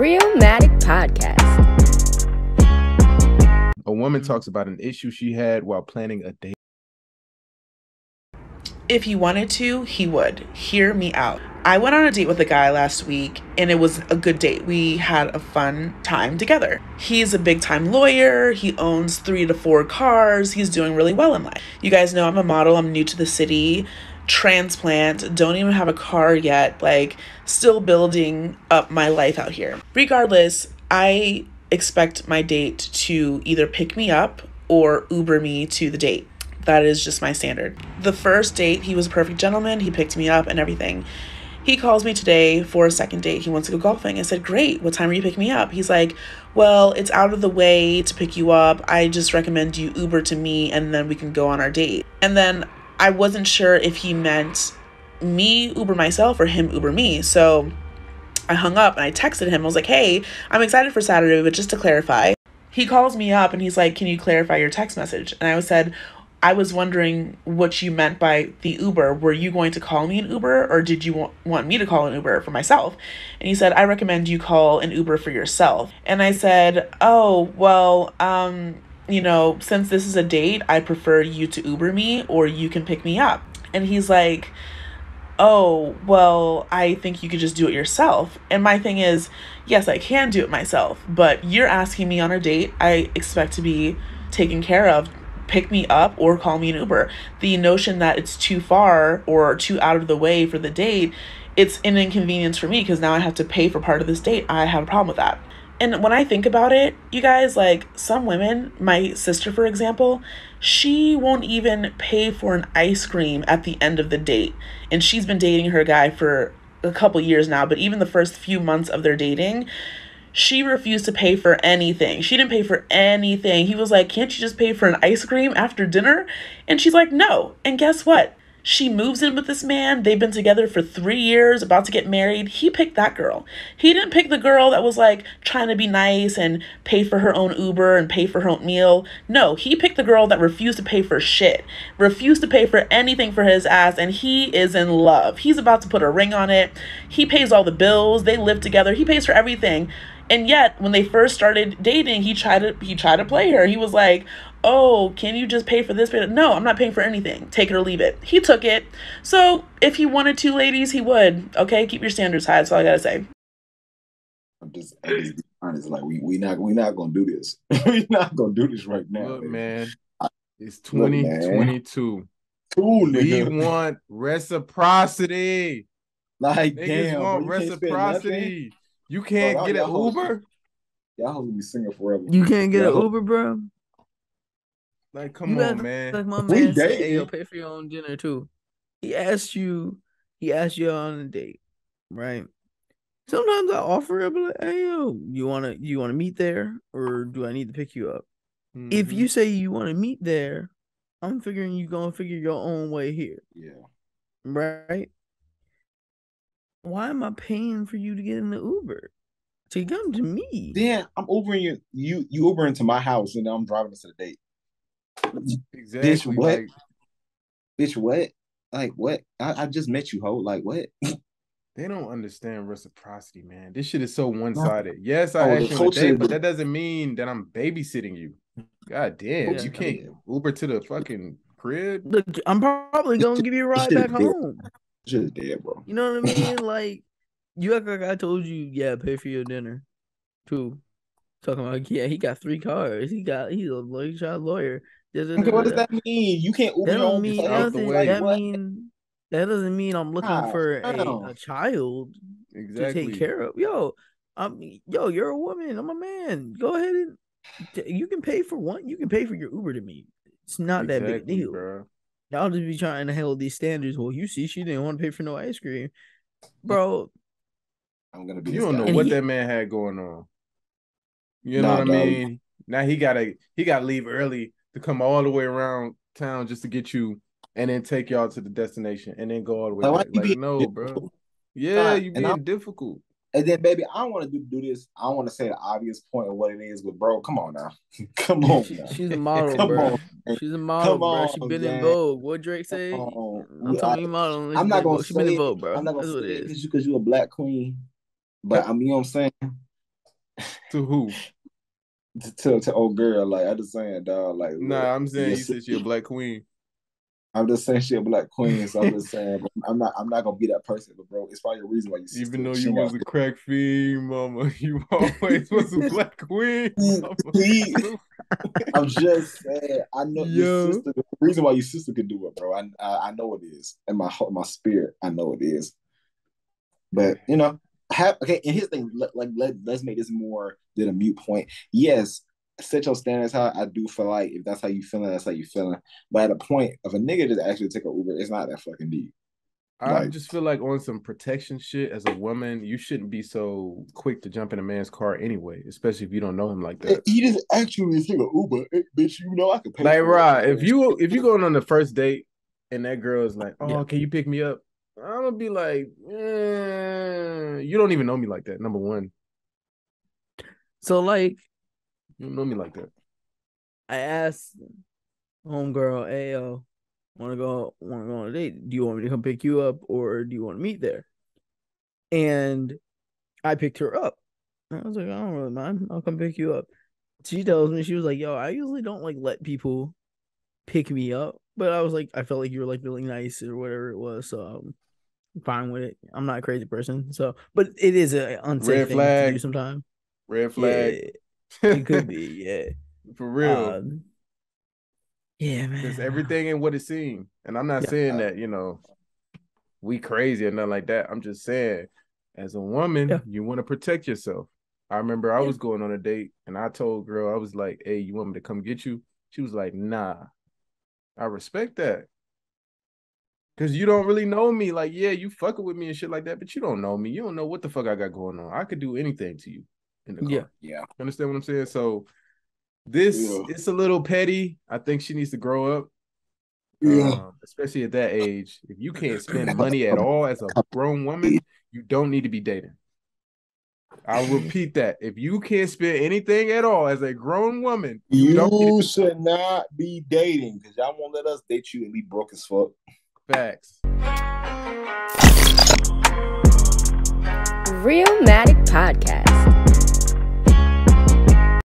Real Matic Podcast. A woman talks about an issue she had while planning a date. If he wanted to, he would. Hear me out. I went on a date with a guy last week, and it was a good date. We had a fun time together. He's a big-time lawyer. He owns 3 to 4 cars. He's doing really well in life. You guys know I'm a model. I'm new to the city. Transplant. Don't even have a car yet. Still building up my life out here. Regardless, I expect my date to either pick me up or Uber me to the date. That is just my standard. The first date, he was a perfect gentleman. He picked me up and everything. He calls me today for a second date. He wants to go golfing. I said, great. What time are you picking me up? He's like, well, it's out of the way to pick you up. I just recommend you Uber to me and then we can go on our date. And then I wasn't sure if he meant me Uber myself or him Uber me. So I hung up and I texted him. I was like, hey, I'm excited for Saturday, but just to clarify. He calls me up and he's like, can you clarify your text message? And I said, I was wondering what you meant by the Uber. Were you going to call me an Uber or did you want me to call an Uber for myself? And he said, I recommend you call an Uber for yourself. And I said, oh, well, since this is a date, I prefer you to Uber me or you can pick me up. And he's like, oh, well, I think you could just do it yourself. And my thing is, yes, I can do it myself, but you're asking me on a date. I expect to be taken care of. Pick me up or call me an Uber. The notion that it's too far or too out of the way for the date, it's an inconvenience for me because now I have to pay for part of this date. I have a problem with that. And when I think about it, you guys, some women, my sister, for example, she won't even pay for an ice cream at the end of the date. And she's been dating her guy for a couple years now, but even the first few months of their dating, she refused to pay for anything. She didn't pay for anything. He was like, can't you just pay for an ice cream after dinner? And she's like, no. And guess what? She moves in with this man. They've been together for 3 years, about to get married. He picked that girl. He didn't pick the girl that was trying to be nice and pay for her own Uber and pay for her own meal. No, he picked the girl that refused to pay for shit, refused to pay for anything for his ass, and he is in love. He's about to put a ring on it. He pays all the bills. They live together. He pays for everything. And yet, when they first started dating, he tried to play her. He was like, oh, can you just pay for this? No, I'm not paying for anything. Take it or leave it. He took it. So if he wanted to, ladies, he would. Okay, keep your standards high. That's all I gotta say. I'm just being honest. We not gonna do this. We're not gonna do this right now. Look, man, it's 2022. We want reciprocity. Niggas want reciprocity. You can't get an Uber? Y'all gonna be singing forever. You can't get an Uber, bro? Come on, man. My man said, hey, yo, pay for your own dinner, too. He asked you on a date, right? Sometimes I offer it, but hey, yo, you wanna meet there, or do I need to pick you up? Mm-hmm. If you say you want to meet there, I'm figuring you gonna figure your own way here. Yeah. Right? Why am I paying for you to get in the Uber? To come to me. Then I'm Ubering you Ubering to my house and then I'm driving us to the date. Exactly. Bitch, what? Bitch, what? What? I just met you, ho. What? They don't understand reciprocity, man. This shit is so one-sided. Yes, I asked you on a date, but that doesn't mean that I'm babysitting you. God damn, you can't Uber to the fucking crib. Look, I'm probably gonna give you a ride back home. Just dead, bro. You know what I mean? You act like I told you, yeah, pay for your dinner, too. Talking about, yeah, he got 3 cars. He's a lawyer. What does that mean? You can't Uber your own that doesn't mean I'm looking for a child to take care of. Yo, you're a woman. I'm a man. Go ahead and you can pay for one. You can pay for your Uber to me. It's not that big a deal. Bro. Y'all just be trying to hold these standards. Well, you see, she didn't want to pay for no ice cream, bro. I'm gonna be. You don't know what that man had going on. You know what I mean? Now he gotta leave early to come all the way around town just to get you, and then take y'all to the destination, and then go all the way back. No, bro. Yeah, you being difficult. And then, baby, I don't want to do this. I don't want to say the obvious point of what it is, but bro, come on now. Come on. She's a model, bro. She's a model, bro. She's been in Vogue. What Drake say? I'm talking model. I'm not going to say been in Vogue, bro. I'm not going to say it because you're a black queen. But I mean, you know what I'm saying? To who? To old girl. Like I just saying, dog. Like nah, I'm saying you said she a black queen. I'm just saying she a black queen, so I'm just saying I'm not gonna be that person, but bro, it's probably a reason why you. Even though you was a crack fiend, mama, you always was a black queen. I'm just saying, I know your sister. The reason why your sister could do it, bro. I know it is in my heart, my spirit. I know it is. But you know, okay. And here's the thing. Let's make this more than a mute point. Yes. Set your standards high. I do feel like if that's how you feeling, that's how you feeling. But at a point of a nigga just actually take an Uber, it's not that fucking deep. I just feel like on some protection shit as a woman, you shouldn't be so quick to jump in a man's car anyway, especially if you don't know him like that. He just actually take an Uber, bitch. You know I can pay. Like, right? If you going on the first date and that girl is like, "Oh, can you pick me up?" I'm gonna be like, "You don't even know me like that." Number one. So like. You don't know me like that. I asked homegirl, "Hey, wanna go on a date? Do you want me to come pick you up, or do you want to meet there?" And I picked her up. I was like, "I don't really mind. I'll come pick you up." She tells me, she was like, "Yo, I usually don't like let people pick me up, but I was like, I felt like you were like really nice or whatever it was, so I'm fine with it. I'm not a crazy person, so but it is an unsafe thing to do sometimes. Red flag. Yeah. It could be, yeah. For real. Yeah, man. There's everything in what it seems. And I'm not saying that, you know, we crazy or nothing like that. I'm just saying, as a woman, you want to protect yourself. I remember I was going on a date and I told girl, I was like, "Hey, you want me to come get you?" She was like, "Nah." I respect that. Because you don't really know me. Like, yeah, you fucking with me and shit like that, but you don't know me. You don't know what the fuck I got going on. I could do anything to you. In the car. Yeah. Understand what I'm saying? So it's a little petty. I think she needs to grow up. Especially at that age. If you can't spend money at all as a grown woman, you don't need to be dating. I'll repeat that. If you can't spend anything at all as a grown woman, you should not be dating, because y'all won't let us date you and be broke as fuck. Facts. Realmatic Podcast.